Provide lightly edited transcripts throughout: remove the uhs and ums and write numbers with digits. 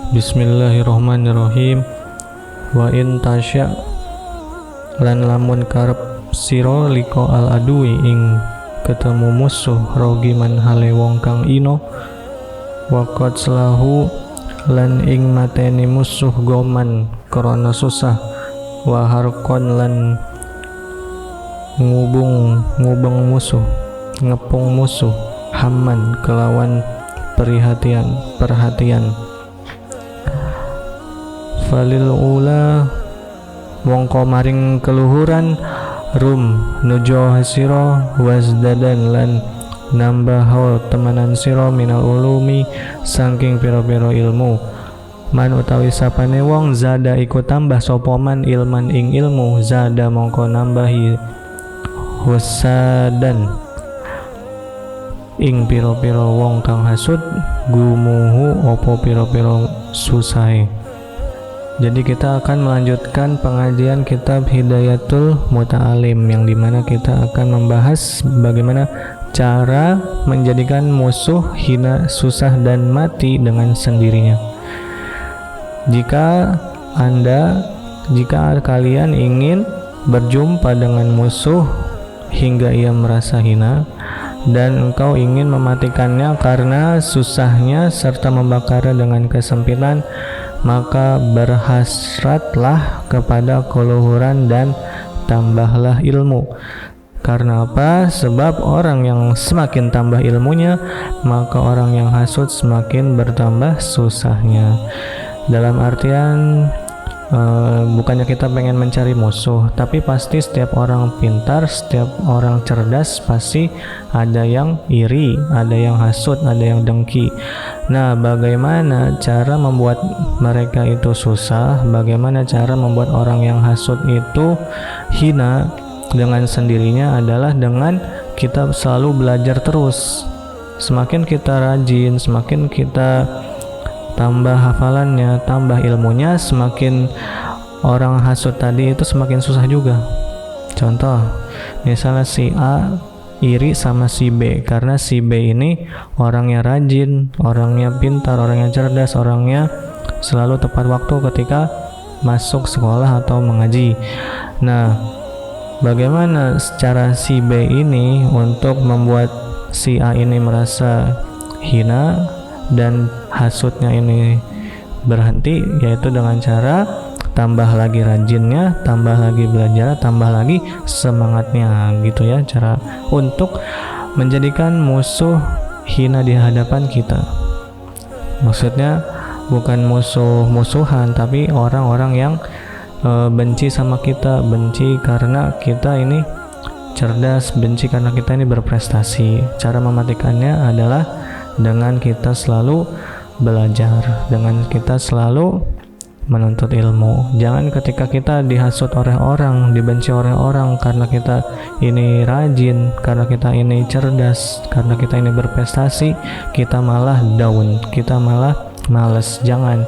Bismillahirrahmanirrahim. Wa in tasya lan lamun karep sira liko al adui ing ketemu musuh rogiman hale wong kang ino waqad selahu lan ing mateni musuh goman krana susah wa harqon lan ngubung musuh ngepung musuh hamman kelawan perhatian falil ula mongko maring keluhuran rum nujo sira wasdadan lan nambah temanan sira minal ulumi saking pira-pira ilmu man utawi sapane wong zada iku tambah sapa man ilman ing ilmu zada mongko nambahi wasadan ing pira-pira wong kang hasud gumuhu opo pira-pira susahe. Jadi kita akan melanjutkan pengajian kitab Hidayatul Muta'alim yang dimana kita akan membahas bagaimana cara menjadikan musuh hina, susah, dan mati dengan sendirinya. Jika kalian ingin berjumpa dengan musuh hingga ia merasa hina dan engkau ingin mematikannya karena susahnya serta membakarnya dengan kesempitan, maka berhasratlah kepada keluhuran dan tambahlah ilmu. Karena apa? Sebab orang yang semakin tambah ilmunya, maka orang yang hasud semakin bertambah susahnya. Dalam artian bukannya kita pengen mencari musuh, tapi pasti setiap orang pintar, setiap orang cerdas pasti ada yang iri, ada yang hasud, ada yang dengki. Nah, bagaimana cara membuat mereka itu susah? Bagaimana cara membuat orang yang hasud itu hina dengan sendirinya adalah dengan kita selalu belajar terus. Semakin kita rajin, semakin kita tambah hafalannya, tambah ilmunya, semakin orang hasud tadi itu semakin susah juga. Contoh, misalnya si A iri sama si B karena si B ini orangnya rajin, orangnya pintar, orangnya cerdas, orangnya selalu tepat waktu ketika masuk sekolah atau mengaji. Nah, bagaimana cara si B ini untuk membuat si A ini merasa hina dan hasudnya ini berhenti, yaitu dengan cara tambah lagi rajinnya, tambah lagi belajar, tambah lagi semangatnya, gitu ya, cara untuk menjadikan musuh hina di hadapan kita. Maksudnya bukan musuhan, tapi orang-orang yang benci sama kita, benci karena kita ini cerdas, benci karena kita ini berprestasi. Cara mematikannya adalah dengan kita selalu belajar, dengan kita selalu menuntut ilmu. Jangan ketika kita dihasut oleh orang, dibenci oleh orang karena kita ini rajin, karena kita ini cerdas, karena kita ini berprestasi, kita malah down, kita malah malas. Jangan.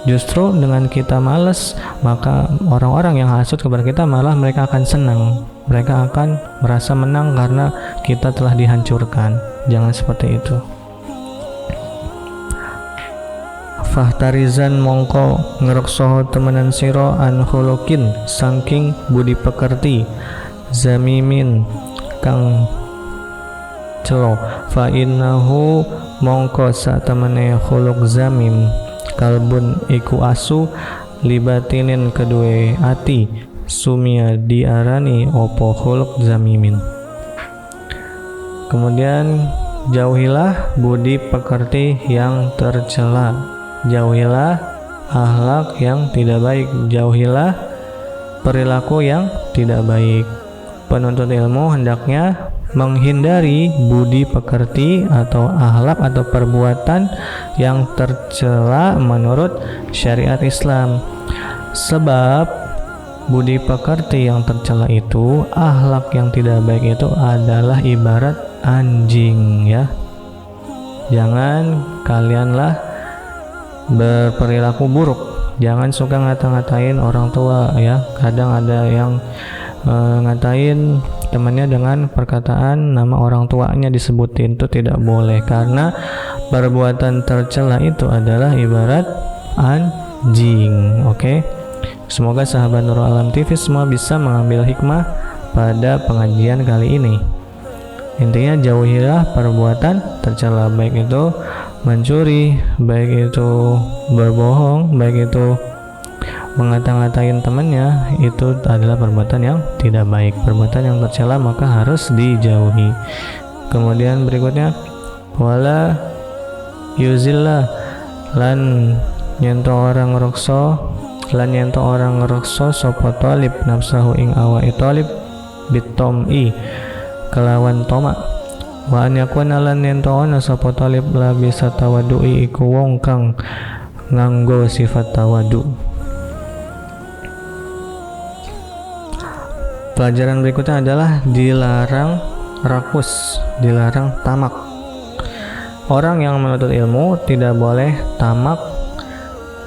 Justru dengan kita malas, maka orang-orang yang hasut kepada kita malah mereka akan senang. Mereka akan merasa menang karena kita telah dihancurkan. Jangan seperti itu. Fahtarizan mongko ngereksoho temenan siro an khuluqin saking budi pekerti zamimin kang celo fa innahu mongko sak temene khuluq zamim kalbun iku asu libatinin kedue ati sumia diarani opo khuluq zamimin. Kemudian jauhilah budi pekerti yang tercela, jauhilah akhlak yang tidak baik, jauhilah perilaku yang tidak baik. Penuntut ilmu hendaknya menghindari budi pekerti atau akhlak atau perbuatan yang tercela menurut syariat Islam. Sebab budi pekerti yang tercela itu, akhlak yang tidak baik itu adalah ibarat anjing, ya. Jangan kalianlah berperilaku buruk, jangan suka ngata-ngatain orang tua, ya. Kadang ada yang ngatain temannya dengan perkataan nama orang tuanya disebutin, itu tidak boleh, karena perbuatan tercela itu adalah ibarat anjing. Oke. Semoga sahabat Nurul Alam TV semua bisa mengambil hikmah pada pengajian kali ini. Intinya jauhilah perbuatan tercela, baik itu mencuri, baik itu berbohong, baik itu mengata-ngatain temannya, itu adalah perbuatan yang tidak baik, perbuatan yang tercela, maka harus dijauhi. Kemudian berikutnya, wala yuzillah, lan nyento orang rekso sopo talib nafsahu ing awake talib bitom'i kelawan tomak, wa an yakuna lan nyento ana sopo talib la bisa tawadu'i iku wong kang nganggo sifat tawadu. Pelajaran berikutnya adalah dilarang rakus, dilarang tamak. Orang yang menuntut ilmu tidak boleh tamak,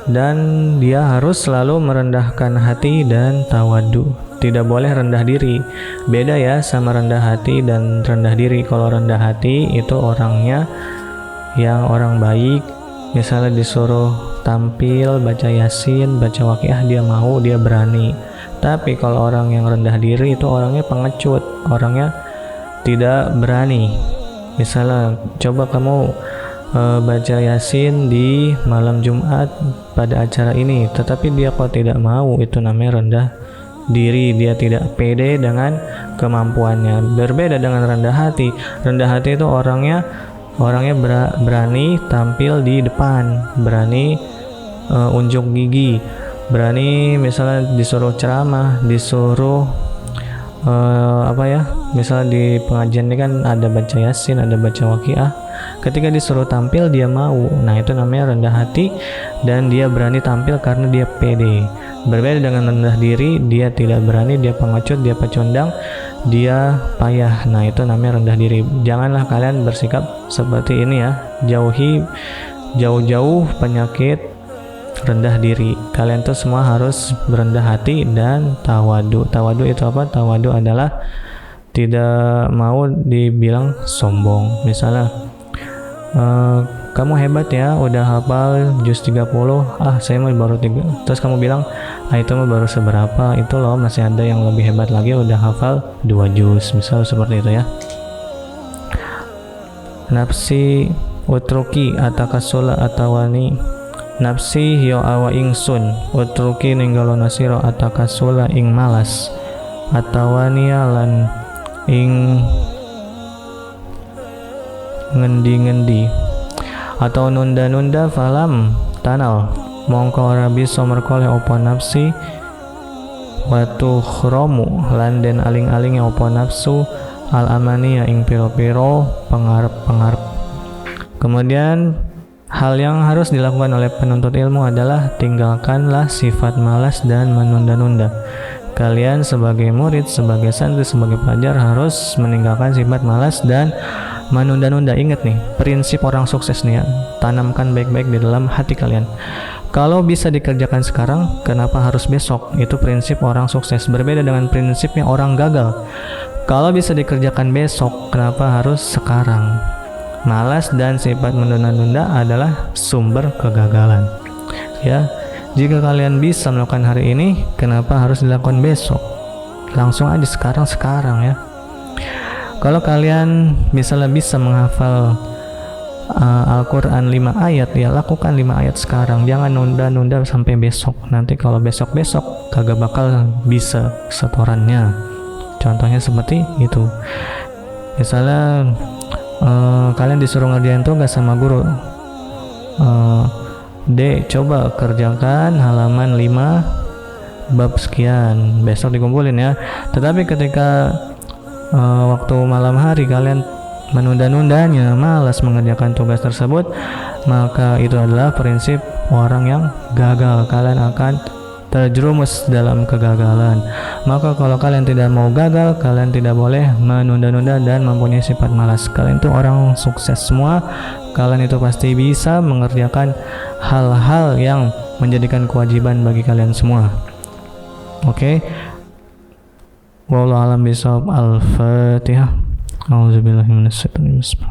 dan dia harus selalu merendahkan hati dan tawadu. Tidak boleh rendah diri. Beda ya sama rendah hati dan rendah diri. Kalau rendah hati itu orangnya yang orang baik, misalnya disuruh tampil baca yasin, baca waqiah, dia mau, dia berani. Tapi kalau orang yang rendah diri itu orangnya pengecut, orangnya tidak berani. Misalnya coba kamu baca yasin di malam Jumat pada acara ini, tetapi dia kok tidak mau, itu namanya rendah diri. Dia tidak pede dengan kemampuannya. Berbeda dengan rendah hati. Rendah hati itu orangnya berani tampil di depan, berani unjuk gigi, berani misalnya disuruh ceramah, disuruh misalnya di pengajian ini kan ada baca yasin, ada baca waqiah, ketika disuruh tampil dia mau. Nah, itu namanya rendah hati, dan dia berani tampil karena dia pede. Berbeda dengan rendah diri, dia tidak berani, dia pengecut, dia pecundang, dia payah. Nah, itu namanya rendah diri. Janganlah kalian bersikap seperti ini ya. Jauhi jauh-jauh penyakit rendah diri. Kalian tuh semua harus berendah hati dan tawadu. Tawadu itu apa? Tawadu adalah tidak mau dibilang sombong. Misalnya kamu hebat ya, udah hafal juz 30, saya mah baru 3. Terus kamu bilang, itu mah baru seberapa, itu loh masih ada yang lebih hebat lagi, udah hafal 2 juz, misal seperti itu ya. Nafsi utruki atakasula atawani, nafsi hiyo awa ingsun utruki ninggalono sira atakasula ing malas, atawani lan ing ngendi-ngendi atau nunda-nunda, falam tanal mongko ora bisa merkoleh opo nafsi, watu khromu lan den aling-aling opo nafsu, al amaniya ing piro-piro pengarep-pengarep. Kemudian hal yang harus dilakukan oleh penuntut ilmu adalah tinggalkanlah sifat malas dan menunda-nunda. Kalian sebagai murid, sebagai santri, sebagai pelajar harus meninggalkan sifat malas dan menunda-nunda. Ingat nih, prinsip orang sukses nih ya, tanamkan baik-baik di dalam hati kalian. Kalau bisa dikerjakan sekarang, kenapa harus besok? Itu prinsip orang sukses. Berbeda dengan prinsipnya orang gagal. Kalau bisa dikerjakan besok, kenapa harus sekarang? Malas dan sifat menunda-nunda adalah sumber kegagalan. Ya, jika kalian bisa melakukan hari ini, kenapa harus dilakukan besok? Langsung aja sekarang ya. Kalau kalian misalnya bisa menghafal Al-Quran 5 ayat, ya lakukan 5 ayat sekarang. Jangan nunda-nunda sampai besok. Nanti kalau besok-besok kagak bakal bisa setorannya. Contohnya seperti itu. Misalnya kalian disuruh ngerjain tugas sama guru, Dek, coba kerjakan halaman 5 bab sekian, besok dikumpulin ya. Tetapi ketika waktu malam hari kalian menunda-nundanya, malas mengerjakan tugas tersebut, maka itu adalah prinsip orang yang gagal. Kalian akan terjerumus dalam kegagalan. Maka kalau kalian tidak mau gagal, kalian tidak boleh menunda-nunda dan mempunyai sifat malas. Kalian itu orang sukses semua. Kalian itu pasti bisa mengerjakan hal-hal yang menjadikan kewajiban bagi kalian semua. Oke. Wallahu a'lam bishawab. Al-Fatihah. A'udzubillahi minasyaitonir rajim.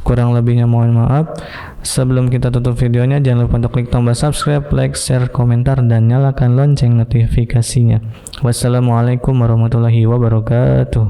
Kurang lebihnya mohon maaf. Sebelum kita tutup videonya, jangan lupa untuk klik tombol subscribe, like, share, komentar, dan nyalakan lonceng notifikasinya. Wassalamualaikum warahmatullahi wabarakatuh.